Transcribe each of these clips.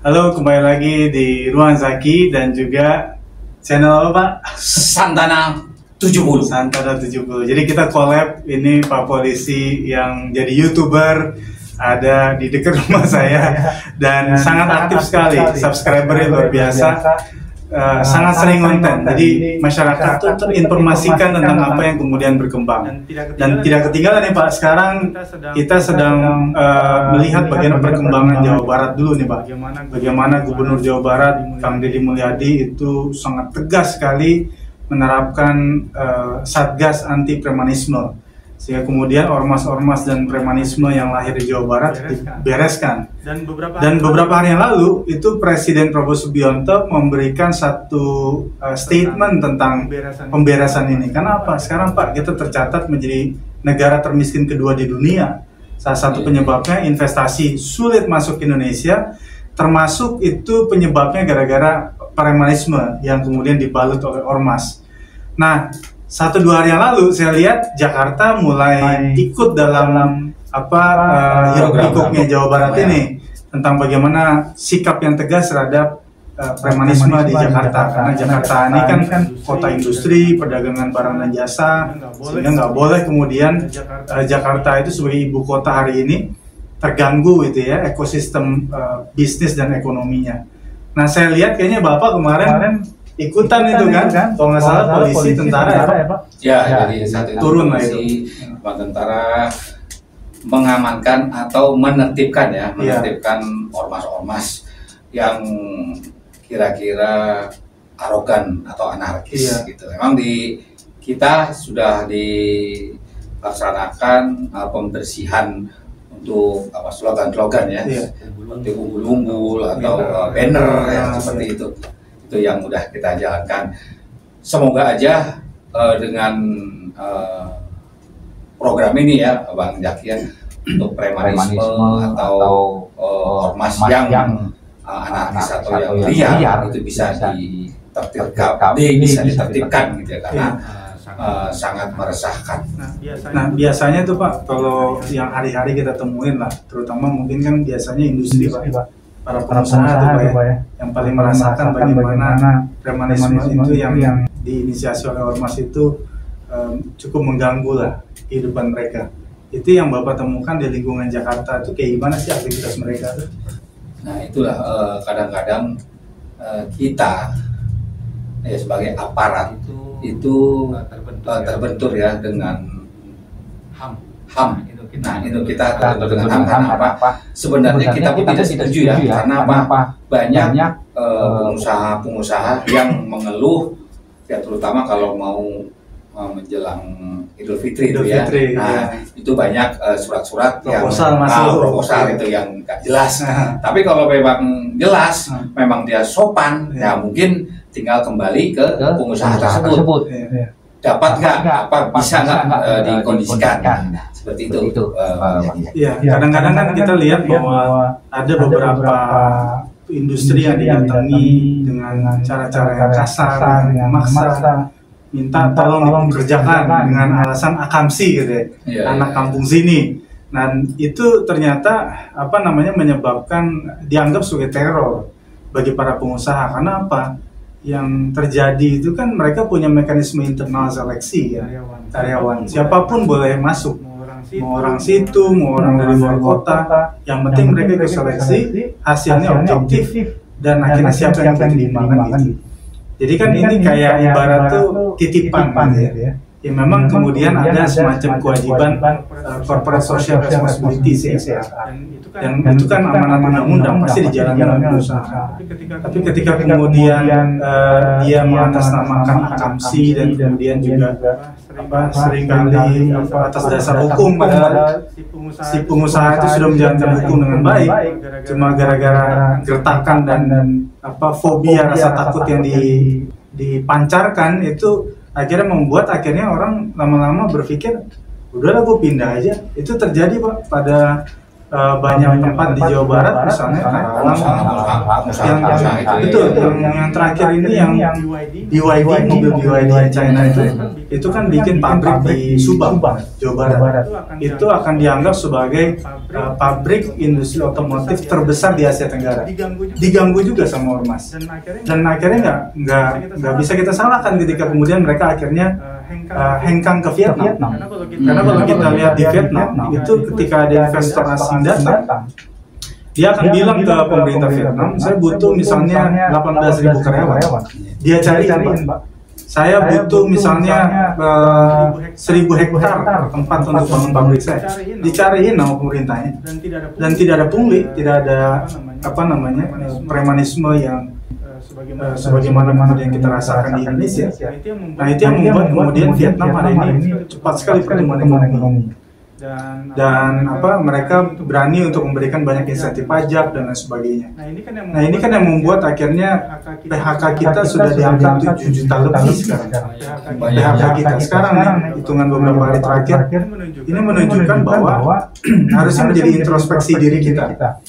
Halo, kembali lagi di Ruang Zaki dan juga channel apa Pak? Santana 70. Santana 70. Jadi kita collab, ini Pak Polisi yang jadi YouTuber ada di dekat rumah saya dan sangat aktif sekali, subscribernya luar biasa. Sangat sering konten, jadi masyarakat itu terinformasikan tentang apa yang kemudian berkembang dan tidak ketinggalan nih Pak. Sekarang kita sedang melihat bagaimana perkembangan Jawa Barat dulu nih Pak. Bagaimana Gubernur Jawa Barat Kang Deddy Mulyadi itu sangat tegas sekali menerapkan Satgas anti premanisme, sehingga kemudian ormas-ormas dan premanisme yang lahir di Jawa Barat dibereskan. Dan beberapa hari yang lalu itu Presiden Prabowo Subianto memberikan satu statement tentang pemberesan ini. Karena apa? Sekarang Pak, kita tercatat menjadi negara termiskin kedua di dunia. Salah satu penyebabnya investasi sulit masuk ke Indonesia, termasuk itu penyebabnya gara-gara premanisme yang kemudian dibalut oleh ormas. Nah, 1-2 hari yang lalu saya lihat Jakarta mulai ikut dalam hiruk-pikuknya Jawa Barat ini tentang bagaimana sikap yang tegas terhadap premanisme di Jakarta, karena Jakarta ini kan kota industri, perdagangan barang dan jasa, sehingga nggak boleh kemudian Jakarta itu sebagai ibu kota hari ini terganggu gitu ya ekosistem bisnis dan ekonominya. Nah, saya lihat kayaknya Bapak kemarin ikutan itu kan, kalau nggak salah polisi tentara ya Pak? Ya, jadi saat itu turun lah polisi, tentara mengamankan atau menertibkan ormas-ormas yang kira-kira arogan atau anarkis gitu. Memang di kita sudah dilaksanakan pembersihan untuk slogan-slogan ya, seperti umbul-umbul atau banner ya, seperti itu yang udah kita jalankan. Semoga aja dengan program ini ya Bang Zakian, untuk premanisme atau ormas yang anarkis atau yang liar itu bisa ditertibkan gitu ya, karena sangat meresahkan. Nah, biasanya tuh Pak, kalau yang hari-hari kita temuin lah, terutama mungkin kan biasanya industri Pak, para pengusaha tuh Pak ya, yang paling merasakan bagaimana premanisme itu yang diinisiasi oleh ormas itu cukup mengganggu lah kehidupan mereka. Itu yang Bapak temukan di lingkungan Jakarta itu kayak gimana sih aktivitas mereka tuh? Nah, itulah kadang-kadang kita ya sebagai aparat itu terbentur ya dengan HAM. Nah, itu kita terbentur dengan HAM karena apa? Sebenarnya kita pun tidak setuju ya, karena apa? Banyak pengusaha-pengusaha yang mengeluh ya, terutama kalau mau menjelang Idul Fitri itu ya. Nah, itu banyak surat-surat yang proposal itu yang nggak jelas. Tapi kalau memang jelas, memang dia sopan, ya mungkin tinggal kembali ke pengusaha tersebut. Dapat nggak, bisa nggak dikondisikan, seperti itu. Iya, kadang-kadang kan kita lihat bahwa ada beberapa industri yang didatangi dengan cara-cara yang kasar, yang memaksa, minta tolong dikerjakan dengan alasan akamsi gitu ya, anak kampung sini. Dan itu ternyata menyebabkan dianggap sebagai teror bagi para pengusaha. Karena apa? Yang terjadi itu kan mereka punya mekanisme internal seleksi ya, karyawan. Siapapun boleh masuk, mau orang situ, mau orang dari luar kota. Yang penting mereka ikut seleksi, hasilnya objektif dan akhirnya siapa yang dipertimbangkan gitu. Jadi kan ini kayak ibarat tuh titipan gitu ya. Ya memang kemudian ada semacam kewajiban corporate social responsibility CSR. Dan itu kan amanat undang-undang pasti dijalankan oleh perusahaan. Tapi ketika kemudian dia mengatasnamakan akamsi dan kemudian juga seringkali atas dasar hukum, padahal si pengusaha itu sudah menjalankan hukum dengan baik, cuma gara-gara gertakan dan fobia rasa takut yang dipancarkan itu akhirnya membuat orang lama-lama berpikir udahlah gue pindah aja. Itu terjadi Pak pada banyak tempat di Jawa Barat misalnya Karawang yang terakhir ini yang BYD mobil BYD China itu kan bikin pabrik di Subang, Jawa Barat. Itu akan dianggap sebagai pabrik industri otomotif terbesar di Asia Tenggara. Diganggu juga sama ormas. Dan akhirnya nggak bisa kita salahkan ketika kemudian mereka akhirnya hengkang ke Vietnam. Karena kalau kita lihat di Vietnam itu ketika ada investor asing datang, dia akan bilang ke pemerintah Vietnam, saya butuh misalnya 18.000 karyawan. Dia cariin, Pak. Saya butuh misalnya 1.000 hektar tempat untuk bangun pabrik saya. Dicariin sama pemerintahnya. Dan tidak ada pungli, tidak ada premanisme yang sebagaimana kemudian kita rasakan di Indonesia. Nah itu yang membuat kemudian Vietnam hari ini cepat sekali pertumbuhan ekonomi. Dan mereka berani untuk memberikan banyak insentif pajak dan lain sebagainya. Nah ini kan yang membuat akhirnya PHK kita sudah di angka 7 juta lebih sekarang. PHK kita sekarang nih, hitungan beberapa hari terakhir ini menunjukkan bahwa harusnya menjadi introspeksi diri kita.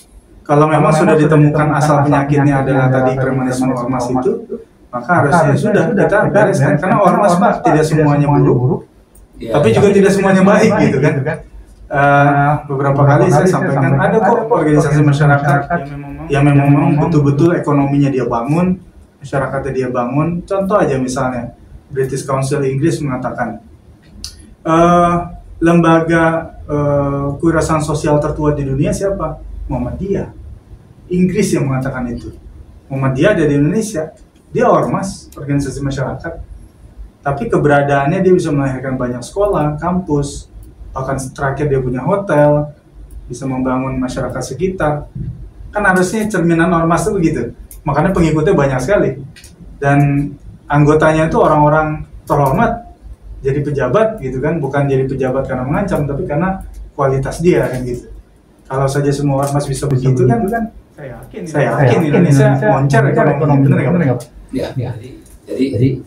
Kalau memang sudah ditemukan asal penyakitnya adalah tadi premanisme ormas itu, maka harusnya sudah kita bereskan. Karena ormas tidak semuanya buruk, tapi juga tidak semuanya baik gitu kan. Beberapa kali saya sampaikan ada kok organisasi masyarakat yang memang betul-betul ekonominya dia bangun, masyarakatnya dia bangun. Contoh aja misalnya British Council Inggris mengatakan lembaga kewirausahaan sosial tertua di dunia siapa? Muhammadiyah. Inggris yang mengatakan itu. Muhammadiyah ada di Indonesia. Dia ormas, organisasi masyarakat. Tapi keberadaannya dia bisa melahirkan banyak sekolah, kampus, bahkan terakhir dia punya hotel, bisa membangun masyarakat sekitar. Kan harusnya cerminan ormas itu begitu. Makanya pengikutnya banyak sekali. Dan anggotanya itu orang-orang terhormat, jadi pejabat gitu kan, bukan jadi pejabat karena mengancam, tapi karena kualitas dia kan gitu. Kalau saja semua ormas bisa begitu kan, saya yakin Indonesia moncer ekonomi, benar nggak Pak? Ya. Jadi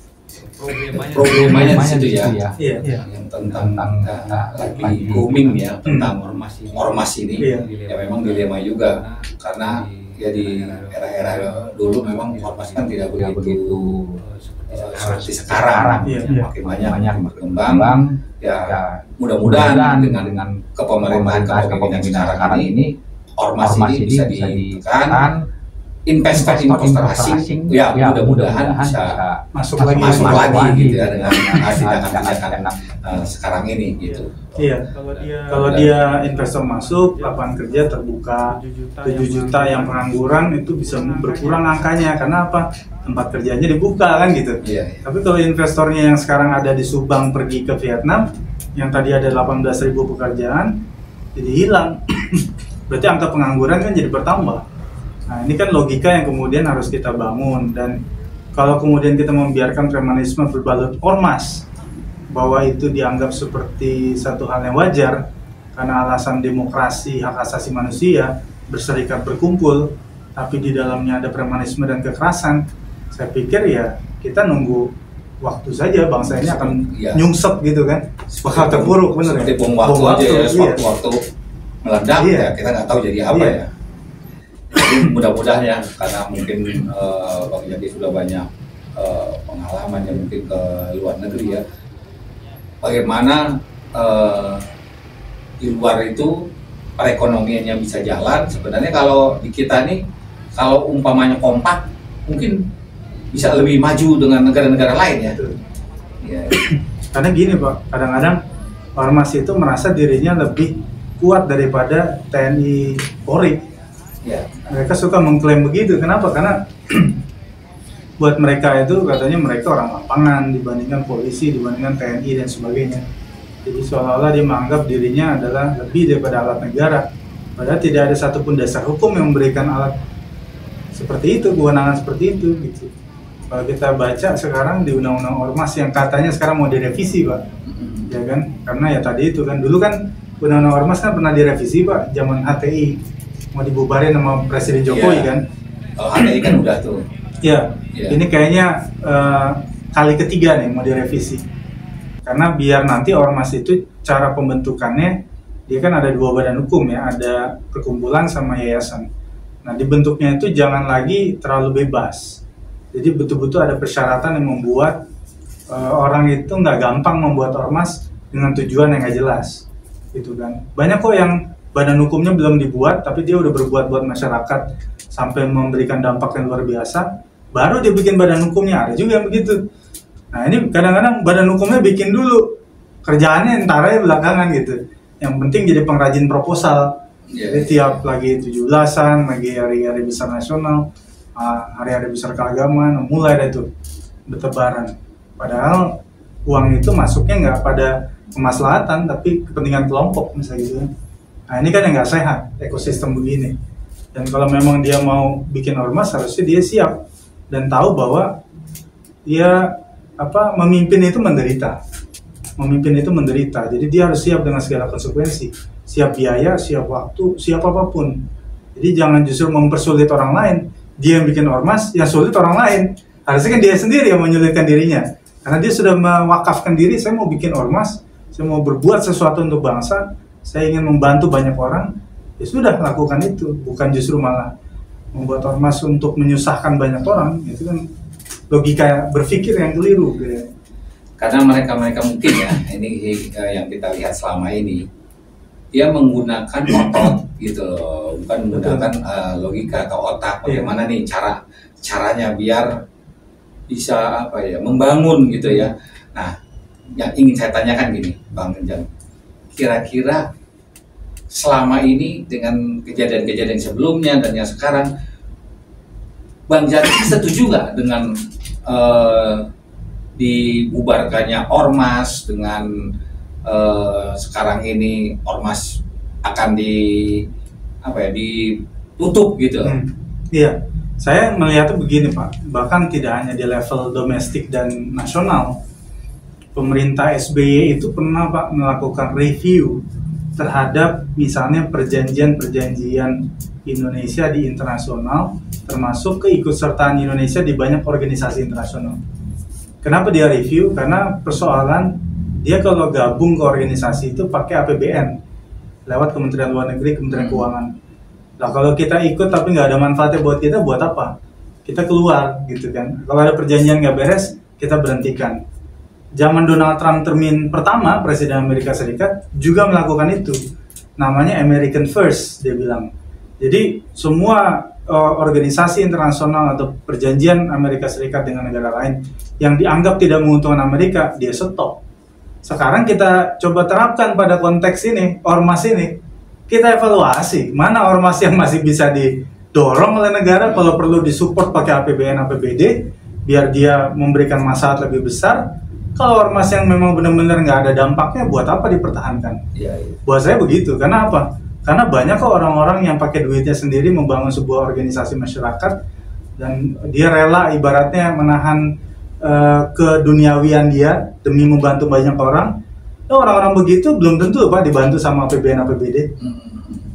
problemanya di situ ya. Yang tentang lagi booming ya tentang ormas ini. Ya memang dilema juga karena ya di era-era dulu memang ormas kan tidak begitu seperti sekarang. Makin banyak berkembang. Ya mudah-mudahan dengan kepemimpinan sekarang ini ormas ini bisa ditekan, investor asing ya mudah-mudahan bisa masuk lagi gitu ya dengan tindakan sekarang ini gitu. Iya, kalau dia investor masuk, lapangan kerja terbuka, 7 juta yang pengangguran itu bisa berkurang angkanya karena apa? Tempat kerjanya dibuka kan gitu. Tapi kalau investornya yang sekarang ada di Subang pergi ke Vietnam, yang tadi ada 18.000 pekerjaan, jadi hilang. Berarti angka pengangguran kan jadi bertambah. Nah ini kan logika yang kemudian harus kita bangun. Dan kalau kemudian kita membiarkan premanisme berbalut ormas, bahwa itu dianggap seperti satu hal yang wajar karena alasan demokrasi, hak asasi manusia, berserikat berkumpul, tapi di dalamnya ada premanisme dan kekerasan, saya pikir ya kita nunggu waktu saja bangsa ini akan nyungsep gitu kan, bakal terpuruk bener seperti bom waktu aja ya, waktu meledak ya kita nggak tahu jadi apa ya. Jadi mudah-mudahan ya karena mungkin Bang Jaki sudah banyak pengalaman yang mungkin ke luar negeri ya. Bagaimana di luar itu perekonomiannya bisa jalan. Sebenarnya kalau di kita nih kalau umpamanya kompak mungkin bisa lebih maju dengan negara-negara lain ya. Karena gini Pak, kadang-kadang ormas itu merasa dirinya lebih kuat daripada TNI Polri. Mereka suka mengklaim begitu. Kenapa? Karena buat mereka itu katanya mereka orang lapangan dibandingkan polisi, dibandingkan TNI dan sebagainya. Jadi seolah-olah dia menganggap dirinya adalah lebih daripada alat negara. Padahal tidak ada satupun dasar hukum yang memberikan alat seperti itu, kewenangan seperti itu gitu. Kalau kita baca sekarang di Undang-Undang Ormas yang katanya sekarang mau direvisi Pak, ya kan? Karena ya tadi itu kan, dulu kan Undang-Undang Ormas kan pernah direvisi Pak, zaman HTI mau dibubarin sama Presiden Jokowi kan? Kalau HTI kan udah tuh. Ini kayaknya kali ketiga nih mau direvisi. Karena biar nanti ormas itu cara pembentukannya dia kan ada 2 badan hukum ya, ada perkumpulan sama yayasan. Nah, dibentuknya itu jangan lagi terlalu bebas. Jadi betul-betul ada persyaratan yang membuat orang itu nggak gampang membuat ormas dengan tujuan yang nggak jelas, gitu kan. Banyak kok yang badan hukumnya belum dibuat, tapi dia udah berbuat buat masyarakat sampai memberikan dampak yang luar biasa, baru dia bikin badan hukumnya. Ada juga yang begitu. Nah, ini kadang-kadang badan hukumnya bikin dulu, kerjaannya ntar aja belakangan gitu. Yang penting jadi pengrajin proposal. Jadi tiap lagi 17-an, lagi hari-hari besar nasional, hari-hari besar keagamaan, mulai ada tuh bertebaran. Padahal uang itu masuknya nggak pada kemaslahatan, tapi kepentingan kelompok misalnya gitu. Nah, ini kan yang nggak sehat ekosistem begini. Dan kalau memang dia mau bikin ormas, harusnya dia siap dan tahu bahwa dia memimpin itu menderita. Memimpin itu menderita. Jadi dia harus siap dengan segala konsekuensi, siap biaya, siap waktu, siap apapun. Jadi jangan justru mempersulit orang lain. Dia yang bikin ormas, yang sulit orang lain. Harusnya kan dia sendiri yang menyulitkan dirinya. Karena dia sudah mewakafkan diri, saya mau bikin ormas, saya mau berbuat sesuatu untuk bangsa, saya ingin membantu banyak orang, ya sudah lakukan itu. Bukan justru malah membuat ormas untuk menyusahkan banyak orang. Itu kan logika berpikir yang keliru. Karena mereka mungkin ya, ini yang kita lihat selama ini, dia menggunakan otot gitu loh, bukan menggunakan logika atau otak. Bagaimana nih caranya biar bisa membangun gitu ya. Nah, yang ingin saya tanyakan gini, Bang Genjang, kira-kira selama ini dengan kejadian-kejadian sebelumnya dan yang sekarang, Bang Jaki setuju nggak dengan dibubarkannya ormas, dengan sekarang ini ormas akan ditutup gitu? Iya. Saya melihatnya begini Pak, bahkan tidak hanya di level domestik dan nasional, pemerintah SBY itu pernah Pak melakukan review terhadap misalnya perjanjian-perjanjian Indonesia di internasional, termasuk keikutsertaan Indonesia di banyak organisasi internasional. Kenapa dia review? Karena persoalan dia kalau gabung ke organisasi itu pakai APBN lewat Kementerian Luar Negeri, Kementerian Keuangan. Nah, kalau kita ikut tapi nggak ada manfaatnya buat kita, buat apa? Kita keluar gitu kan. Kalau ada perjanjian nggak beres, kita berhentikan. Zaman Donald Trump termin pertama, Presiden Amerika Serikat juga melakukan itu. Namanya American First, dia bilang. Jadi semua organisasi internasional atau perjanjian Amerika Serikat dengan negara lain yang dianggap tidak menguntungkan Amerika, dia stop. Sekarang kita coba terapkan pada konteks ini, ormas ini. Kita evaluasi mana ormas yang masih bisa didorong oleh negara, kalau perlu disupport pakai APBN, APBD biar dia memberikan manfaat lebih besar. Kalau ormas yang memang benar-benar nggak ada dampaknya, buat apa dipertahankan? Iya. Buat saya begitu. Karena apa? Karena banyak kok orang-orang yang pakai duitnya sendiri membangun sebuah organisasi masyarakat dan dia rela ibaratnya menahan keduniawian dia demi membantu banyak orang. Orang-orang begitu belum tentu Pak dibantu sama APBN, APBD.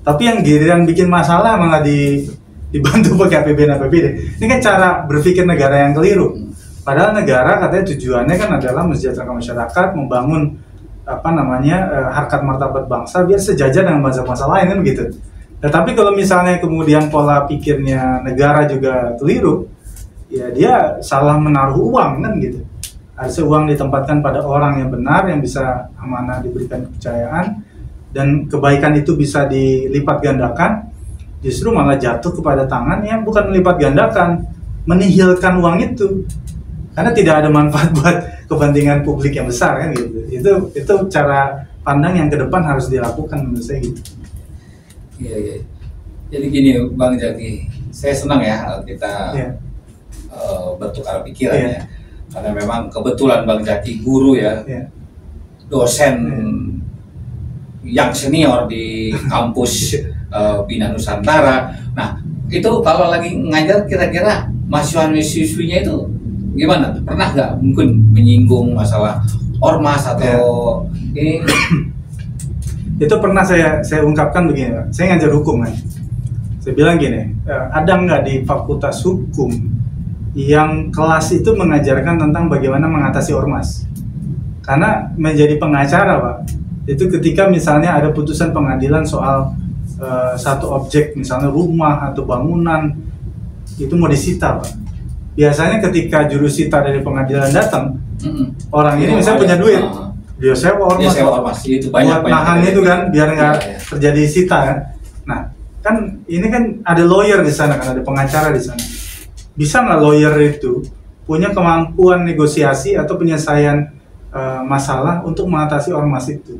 Tapi yang giliran bikin masalah malah dibantu pakai APBN, APBD. Ini kan cara berpikir negara yang keliru. Padahal negara katanya tujuannya kan adalah mensejahterakan masyarakat, membangun harkat martabat bangsa biar sejajar dengan bangsa-bangsa lain kan gitu. Tetapi kalau misalnya kemudian pola pikirnya negara juga keliru, ya dia salah menaruh uang kan gitu. Harusnya uang ditempatkan pada orang yang benar, yang bisa amanah diberikan kepercayaan, dan kebaikan itu bisa dilipat gandakan, justru malah jatuh kepada tangan yang bukan melipat gandakan, menihilkan uang itu. Karena tidak ada manfaat buat kepentingan publik yang besar kan gitu. Itu cara pandang yang ke depan harus dilakukan menurut saya gitu. Iya. Jadi gini Bang Jaki, saya senang ya kita bertukar pikiran ya. Karena memang kebetulan Bang Jaki guru ya, dosen yang senior di kampus Bina Nusantara. Nah itu kalau lagi ngajar kira-kira mahasiswa-mahasiswinya itu gimana? Pernah nggak mungkin menyinggung masalah ormas atau ini? Itu pernah saya ungkapkan begini Pak. Saya ngajar hukum kan. Saya bilang gini, ada nggak di Fakultas Hukum yang kelas itu mengajarkan tentang bagaimana mengatasi ormas? Karena menjadi pengacara Pak, itu ketika misalnya ada putusan pengadilan soal satu objek, misalnya rumah atau bangunan, itu mau disita, Pak. Biasanya ketika juru sita dari pengadilan datang, orang ini misalnya punya duit, dia sewa ormas, itu banyak nahan itu kan, biar nggak terjadi sita kan. Nah, kan ini kan ada lawyer di sana, kan ada pengacara di sana. Bisa nggak lawyer itu punya kemampuan negosiasi atau penyelesaian masalah untuk mengatasi ormas itu?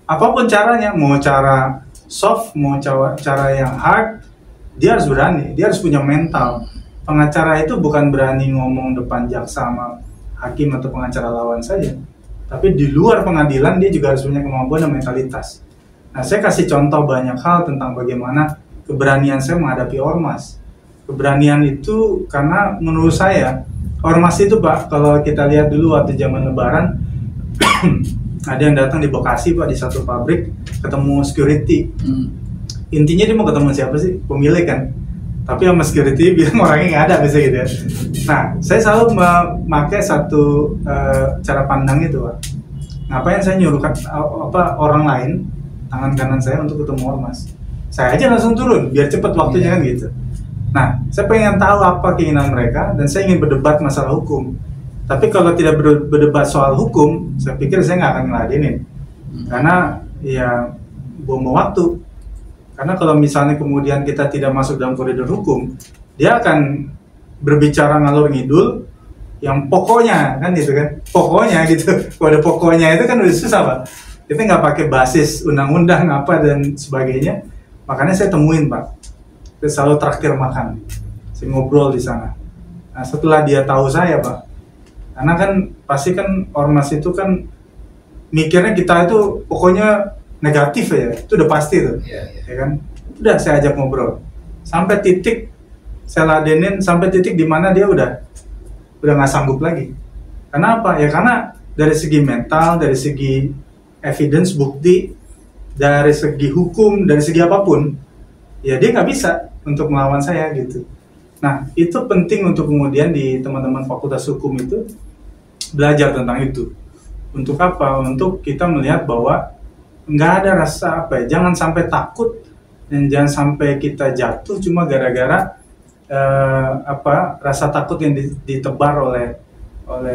Apapun caranya, mau cara soft, mau cara yang hard, dia harus berani, dia harus punya mental. Pengacara itu bukan berani ngomong depan jaksa sama hakim atau pengacara lawan saja, tapi di luar pengadilan dia juga harus punya kemampuan dan mentalitas. Nah, saya kasih contoh banyak hal tentang bagaimana keberanian saya menghadapi ormas. Keberanian itu karena menurut saya, ormas itu, Pak, kalau kita lihat dulu waktu zaman Lebaran, ada yang datang di Bekasi, Pak, di satu pabrik, ketemu security. Intinya dia mau ketemu siapa sih? Pemilik kan? Tapi sama security bilang orangnya nggak ada, bisa gitu ya. Nah, saya selalu memakai satu cara pandang itu, Pak. Ngapain saya nyuruh orang lain, tangan kanan saya untuk ketemu ormas? Saya aja langsung turun, biar cepat waktunya kan gitu. Nah, saya pengen tahu apa keinginan mereka, dan saya ingin berdebat masalah hukum. Tapi kalau tidak berdebat soal hukum, saya pikir saya nggak akan ngeladenin. Karena ya buang waktu. Karena kalau misalnya kemudian kita tidak masuk dalam koridor hukum, dia akan berbicara ngalor ngidul yang pokoknya kan gitu kan. Pokoknya gitu. Kalau ada pokoknya itu kan udah susah, Pak. Kita nggak pakai basis undang-undang apa dan sebagainya. Makanya saya temuin, Pak. Saya selalu traktir makan. Saya ngobrol di sana. Nah, setelah dia tahu saya, Pak, karena kan pasti kan ormas itu kan mikirnya kita itu pokoknya negatif ya, itu udah pasti tuh, ya kan. Udah saya ajak ngobrol sampai titik saya ladenin, sampai titik di mana dia udah nggak sanggup lagi. Kenapa? Ya karena dari segi mental, dari segi evidence, bukti, dari segi hukum, dari segi apapun, ya dia nggak bisa untuk melawan saya gitu. Nah, itu penting untuk kemudian di teman-teman fakultas hukum itu belajar tentang itu. Untuk apa? Untuk kita melihat bahwa nggak ada rasa jangan sampai takut dan jangan sampai kita jatuh cuma gara-gara rasa takut yang ditebar oleh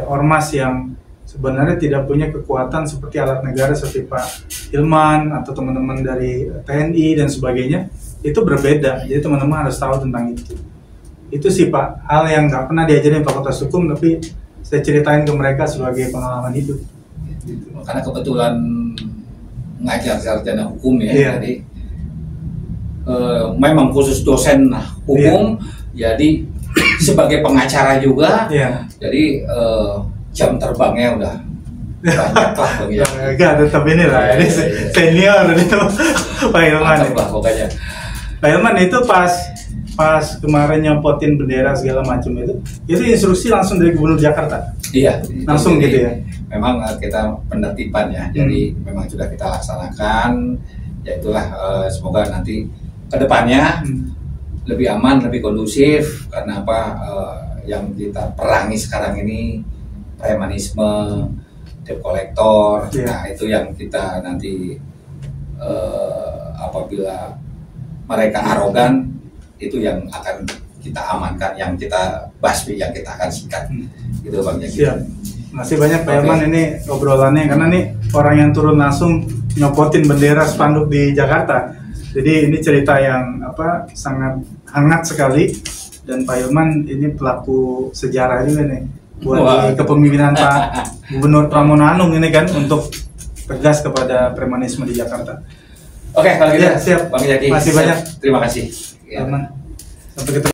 ormas yang sebenarnya tidak punya kekuatan seperti alat negara seperti Pak Hilman atau teman-teman dari TNI dan sebagainya. Itu berbeda, jadi teman-teman harus tahu tentang itu. Itu sih, Pak, hal yang nggak pernah diajarin fakultas hukum, tapi saya ceritain ke mereka sebagai pengalaman hidup. Karena kebetulan ngajar sarjana hukum ya, jadi memang khusus dosen hukum, jadi sebagai pengacara juga, jadi jam terbangnya udah banyak lah bagi enggak, tetap ini lah, ini senior itu Pak Hilman. Pokoknya Pak Hilman itu pas kemarin nyempotin bendera segala macam itu instruksi langsung dari Gubernur Jakarta. Iya, langsung jadi, gitu ya. Memang kita penertiban ya, jadi memang sudah kita laksanakan. Ya itulah, semoga nanti kedepannya lebih aman, lebih kondusif. Karena apa? Yang kita perangi sekarang ini premanisme, debt collector. Nah, itu yang kita nanti apabila mereka arogan, itu yang akan kita amankan, yang kita basmi, yang kita akan sikat. Gitu Bang Jaki. Masih banyak Pak Hilman ini obrolannya, karena nih orang yang turun langsung nyopotin bendera spanduk di Jakarta. Jadi ini cerita yang sangat hangat sekali, dan Pak Hilman ini pelaku sejarah juga nih buat kepemimpinan Pak Gubernur Pramono Anung ini kan, untuk tegas kepada premanisme di Jakarta. Oke, kalau gitu siap Bang Jaki. Masih banyak. Terima kasih. Sampai ketemu.